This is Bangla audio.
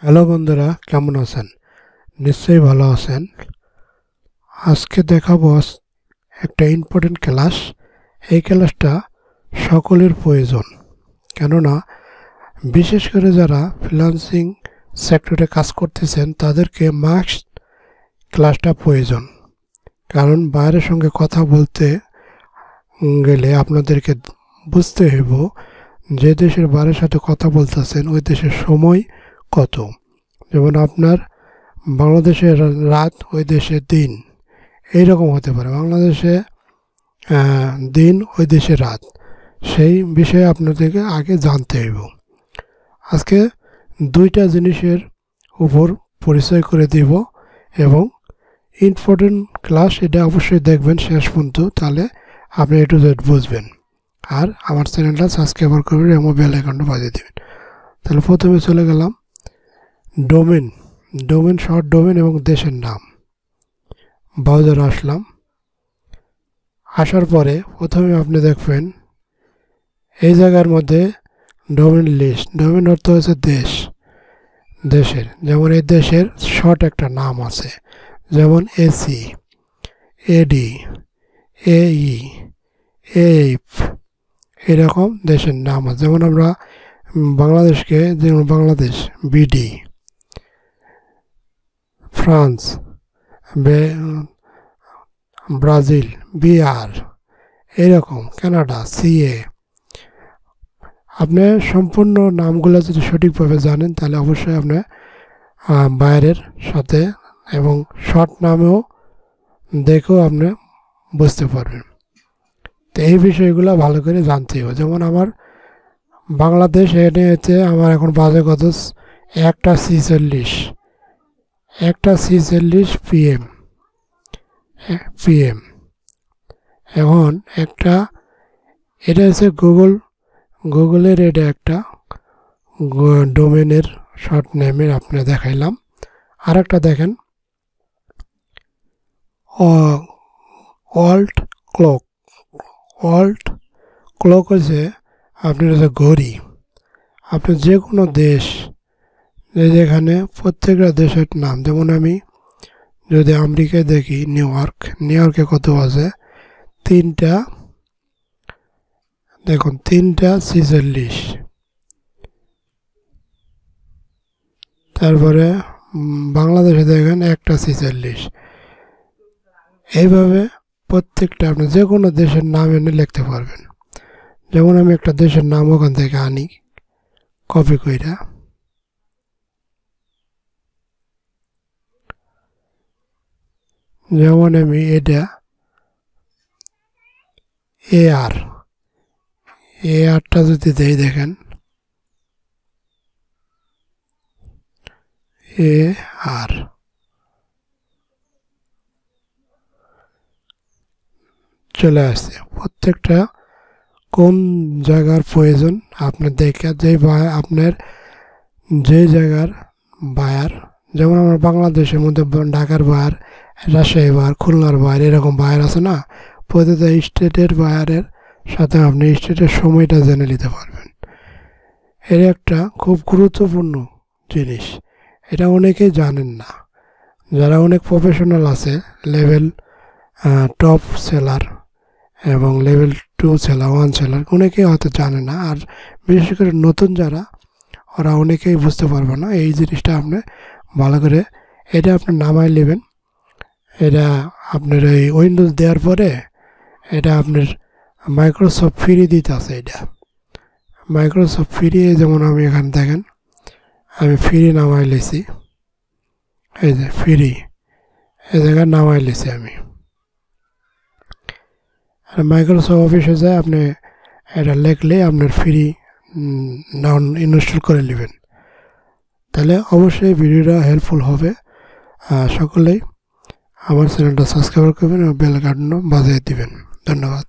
হ্যালো বন্ধুরা, কেমন আছেন? নিশ্চয়ই ভালো আছেন। আজকে দেখাবো একটা ইম্পর্টেন্ট ক্লাস। এই ক্লাসটা সকলের প্রয়োজন, কেননা বিশেষ করে যারা ফ্রিল্যান্সিং সেক্টরে কাজ করতেছেন তাদেরকে মাস্ট ক্লাসটা প্রয়োজন। কারণ বাইরের সঙ্গে কথা বলতে গেলে আপনাদেরকে বুঝতে হইব যে দেশের বাইরের সাথে কথা বলতেছেন ওই দেশের সময় কত। যেমন আপনার বাংলাদেশে রাত, ওই দেশে দিন, এইরকম হতে পারে। বাংলাদেশে দিন, ওই দেশে রাত, সেই বিষয়ে আপনাদেরকে আগে জানতে হইব। আজকে দুইটা জিনিসের উপর পরিচয় করে দিব এবং ইম্পর্টেন্ট ক্লাস, এটা অবশ্যই দেখবেন শেষ পর্যন্ত, তাহলে আপনি A to Z বুঝবেন। আর আমার চ্যানেলটা সাবস্ক্রাইব করবেন এবং বেল আইকনটা বাজিয়ে দেবেন। তাহলে প্রথমে চলে গেলাম ডোমেন, শর্ট ডোমেন এবং দেশের নাম। ব্রাউজারে আসলাম। আসার পরে প্রথমে আপনি দেখবেন এই জায়গার মধ্যে ডোমেন লিস্ট। ডোমেন অর্থ হচ্ছে দেশের। যেমন এই দেশের শর্ট একটা নাম আছে, যেমন AC, AD, AE, AF, এরকম দেশের নাম আছে। যেমন আমরা বাংলাদেশকে, যেমন Bangladesh BD, France, Brazil BR, এরকম কানাডা CA। আপনি সম্পূর্ণ নামগুলো যদি সঠিকভাবে জানেন তাহলে অবশ্যই আপনি বাইরের সাথে এবং শর্ট নামেও দেখেও আপনি বুঝতে পারবেন। তো এই বিষয়গুলো ভালো করে জানতে হবে। যেমন আমার বাংলাদেশ এনে হচ্ছে, আমার এখন বাজে কত, 1:46 PM। এখন একটা, এটা হচ্ছে গুগলের এটা একটা ডোমেনের শর্ট নেমের আপনি দেখাইলাম। আর একটা দেখেন ওয়ার্ল্ড ক্লক হচ্ছে আপনার হচ্ছে ঘড়ি। আপনি যে কোনো দেশ, যেখানে প্রত্যেকটা দেশের নাম, যেমন আমি যদি আমেরিকায় দেখি নিউ ইয়র্কে কত আছে, 3:46। তারপরে বাংলাদেশে দেখেন 1:46। এইভাবে প্রত্যেকটা আপনি যে কোনো দেশের নাম এনে লিখতে পারবেন। যেমন আমি একটা দেশের নাম ওখান থেকে আনি কপি কইরা, যেমন আমি এটা ARটা যদি দেই, দেখেন AR, চলে আসছে। প্রত্যেকটা কোন জায়গার প্রয়োজন আপনি দেখে, আপনার যে জায়গার বায়ার, যেমন আমার বাংলাদেশের মধ্যে ঢাকার বায়ার, রাজশাহী বায়ার, খুলনার বায়ার, এরকম বায়ার আছে না। প্রতিটা স্টেটের বায়ারের সাথে আপনি স্টেটের সময়টা জেনে নিতে পারবেন। এর একটা খুব গুরুত্বপূর্ণ জিনিস, এটা অনেকেই জানেন না। যারা অনেক প্রফেশনাল আছে, লেভেল টপ সেলার এবং লেভেল 2 সেলার, 1 সেলার, অনেকেই হয়তো জানে না। আর বিশেষ করে নতুন যারা, ওরা অনেকেই বুঝতে পারবে না। এই জিনিসটা আপনি ভালো করে এটা আপনি নামাই নেবেন। এটা আপনার এই উইন্ডোজ দেওয়ার পরে এটা আপনার মাইক্রোসফট ফ্রি দিতে আছে। এটা মাইক্রোসফট ফ্রি, যেমন আমি এখানে দেখেন আমি ফ্রি নামাই লেছি, এই যে ফ্রি, এই জায়গায় নামাই লেছি আমি। মাইক্রোসফট অফিসে যায় আপনি এটা লিখলে আপনার ফ্রি ইনস্টল করে নেবেন। তাহলে অবশ্যই ভিডিওটা হেল্পফুল হবে। সকলেই আমার চ্যানেলটা সাবস্ক্রাইব করবেন এবং বেল আইকনটা বাজিয়ে দিবেন। ধন্যবাদ।